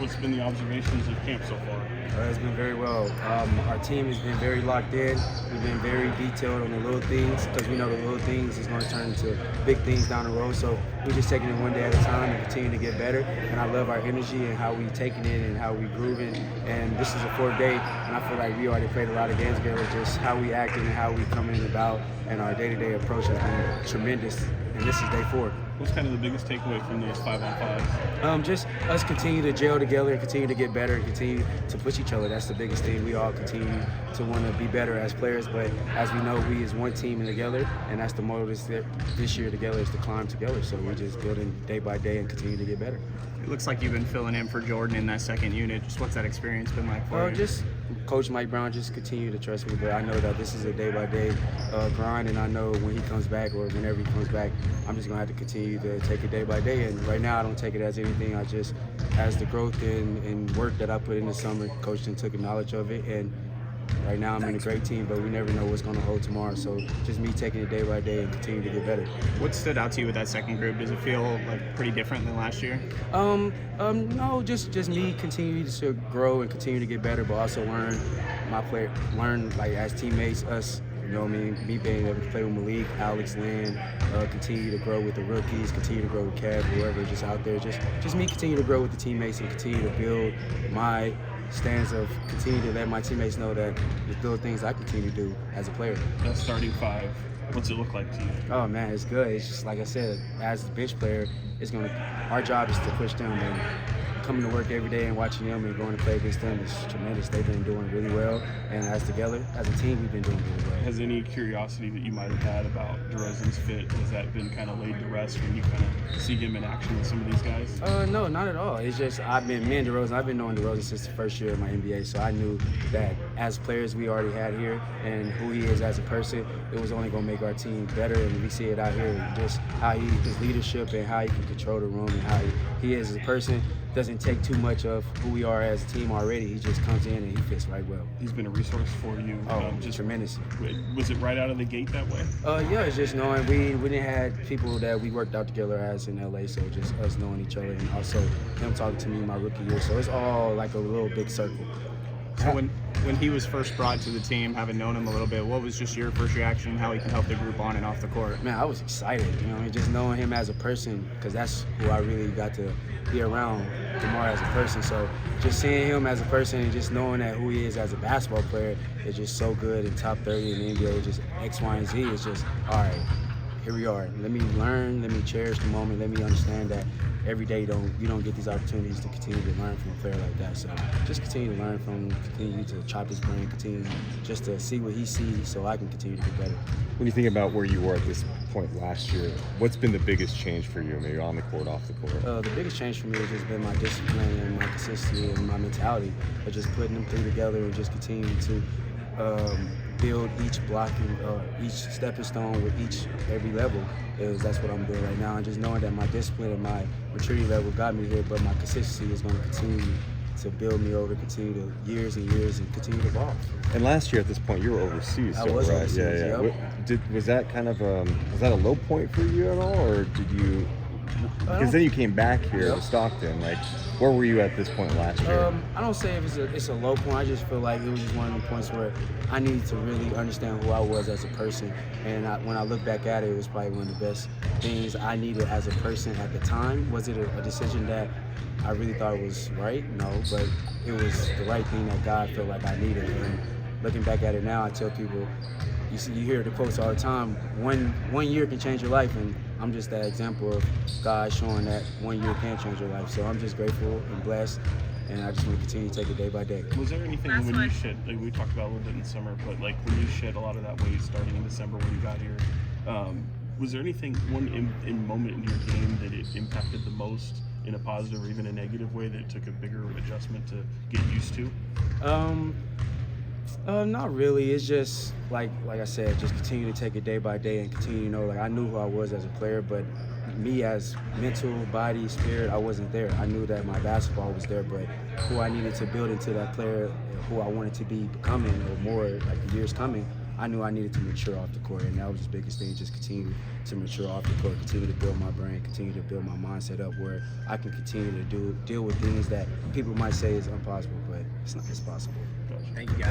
What's been the observations of camp so far? It's been very well. Our team has been very locked in. We've been very detailed on the little things because we know the little things is going to turn into big things down the road. So we're just taking it one day at a time and continue to get better. And I love our energy and how we taking it and how we grooving. And this is the fourth day, and I feel like we already played a lot of games together. Just how we acting and how we coming about, and our day-to-day approach has been tremendous. And this is day 4. What's kind of the biggest takeaway from those 5-on-5s? Just us continue to gel together and continue to get better and continue to push each other. That's the biggest thing. We all continue to want to be better as players, but as we know, we as one team and together, and that's the motto this year together is to climb together. So we're just building day by day and continue to get better. It looks like you've been filling in for Jordan in that second unit. Just what's that experience been like for you? Just Coach Mike Brown just continue to trust me, but I know that this is a day-by-day grind, and I know when he comes back or whenever he comes back, I'm just going to have to continue to take it day by day. And right now I don't take it as anything. I just, as the growth and work that I put in the summer, Coach then took knowledge of it, and right now I'm in a great team, but we never know what's going to hold tomorrow. So just me taking it day by day and continue to get better. What stood out to you with that second group? Does it feel like pretty different than last year? No, just me continue to grow and continue to get better, but also learn like as teammates, us. You know what I mean? Me being able to play with Malik, Alex, Lynn, continue to grow with the rookies, continue to grow with Kev, whoever just out there. Just me continue to grow with the teammates and continue to build my stance of continue to let my teammates know that there's little things I continue to do as a player. That starting 5, what's it look like to you? Oh man, it's good. It's just like I said, as a bench player, our job is to push them, and coming to work every day and watching them and going to play against them is tremendous. They've been doing really well, and as together, as a team, we've been doing really well. Has any curiosity that you might have had about DeRozan's fit, has that been kind of laid to rest when you kind of see him in action with some of these guys? No, not at all. It's just I've been knowing DeRozan since the first year of my NBA, so I knew that as players we already had here and who he is as a person, it was only going to make our team better, and we see it out here, just how his leadership and how he can control the room and how he is as a person. Doesn't take too much of who we are as a team already. He just comes in and he fits right well. He's been a resource for you. Just tremendous. Was it right out of the gate that way? Yeah, it's just knowing we didn't have people that we worked out together as in LA, so just us knowing each other, and also him talking to me my rookie year. So it's all like a little big circle. So when he was first brought to the team, having known him a little bit, what was just your first reaction, how he can help the group on and off the court? Man, I was excited, just knowing him as a person, because that's who I really got to be around, DeMar as a person. So just seeing him as a person and just knowing that who he is as a basketball player is just so good, and top 30 in the NBA, just X, Y, and Z is just, all right, here we are. Let me learn, let me cherish the moment, let me understand that every day you don't get these opportunities to continue to learn from a player like that. So just continue to learn from him, continue to chop his brain, continue just to see what he sees so I can continue to get better. When you think about where you were at this point last year, what's been the biggest change for you, maybe on the court, off the court? The biggest change for me has just been my discipline and my consistency and my mentality of just putting them three together and just continuing to build each blocking, each stepping stone with every level. That's what I'm doing right now, and just knowing that my discipline and my maturity level got me here, but my consistency is going to continue to build me over, continue to years and years, and continue to evolve. And last year at this point, you were overseas. I was overseas. Yeah. Yep. Was that kind of was that a low point for you at all, or did you? Because then you came back here to Stockton. Like, where were you at this point last year? I don't say if it's a low point. I just feel like it was just one of the points where I needed to really understand who I was as a person. And when I look back at it, it was probably one of the best things I needed as a person at the time. Was it a decision that I really thought was right? No, but it was the right thing that God felt like I needed. And looking back at it now, I tell people, you hear the quotes all the time, one year can change your life, and I'm just that example of God showing that 1 year can change your life. So I'm just grateful and blessed, and I just want to continue to take it day by day. Was there anything when you shed, like we talked about a little bit in the summer, but like when you shed a lot of that weight starting in December when you got here, was there anything, in moment in your game that it impacted the most in a positive or even a negative way that it took a bigger adjustment to get used to? Not really. It's just like I said, just continue to take it day by day and continue to know, like, I knew who I was as a player, but me as mental, body, spirit, I wasn't there. I knew that my basketball was there, but who I needed to build into that player, who I wanted to be becoming or more, like the years coming, I knew I needed to mature off the court, and that was the biggest thing. Just continue to mature off the court, continue to build my brain, continue to build my mindset up where I can continue to deal with things that people might say is impossible, but it's possible. Thank you, guys.